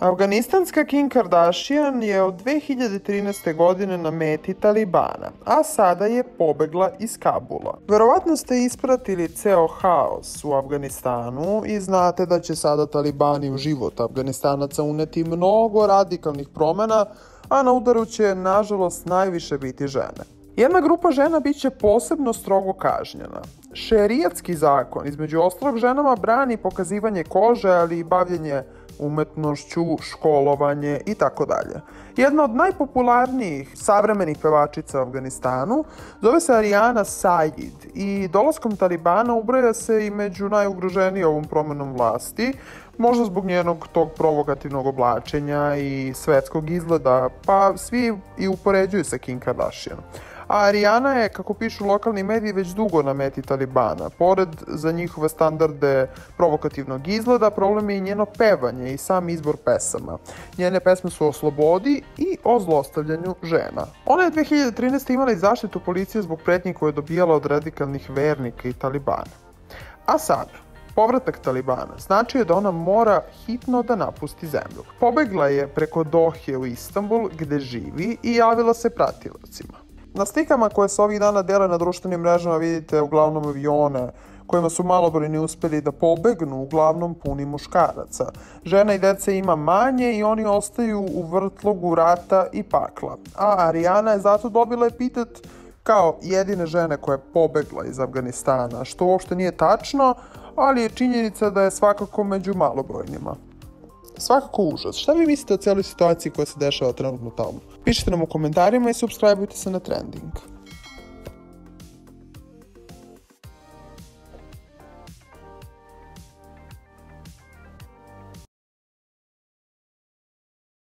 Afganistanska Kim Kardashian je od 2013. godine na meti Talibana, a sada je pobegla iz Kabula. Verovatno ste ispratili ceo haos u Afganistanu i znate da će sada Talibani u život Afganistanaca uneti mnogo radikalnih promena, a na udaru će, nažalost, najviše biti žene. Jedna grupa žena biće posebno strogo kažnjena. Šerijatski zakon, između ostalog, ženama brani pokazivanje kože, ali i bavljenje umetnošću, školovanje i tako dalje. Jedna od najpopularnijih savremenih pevačica u Afganistanu zove se Ariana Said i dolaskom Talibana ubraja se i među najugroženije ovom promenom vlasti, možda zbog njenog tog provokativnog oblačenja i svetskog izgleda, pa svi i upoređuju sa Kim Kardashian. A Ariana je, kako pišu lokalni mediji, već dugo na meti Talibana. Pored za njihove standarde provokativnog izgleda, problem je i njeno pevanje i sam izbor pesama. Njene pesme su o slobodi i o zlostavljanju žena. Ona je 2013. imala i zaštitu policije zbog pretnji koje je dobijala od radikalnih vernika i Talibana. A sada, povratak Talibana znači je da ona mora hitno da napusti zemlju. Pobegla je preko Dohe u Istanbul, gde živi, i javila se pratiocima. Na slikama koje se ovih dana dele na društvenim mrežama vidite uglavnom avione kojima su malobrojni uspeli da pobegnu, uglavnom puni muškaraca. Žena i dece ima manje i oni ostaju u vrtlogu rata i pakla. A Ariana je zato dobila epitet kao jedine žene koja je pobegla iz Afganistana, što uopšte nije tačno, ali je činjenica da je svakako među malobrojnima. Svakako užas. Šta vi mislite o cijeloj situaciji koja se dešava trenutno tamo? Pišite nam u komentarima i subscribeujte se na Trending.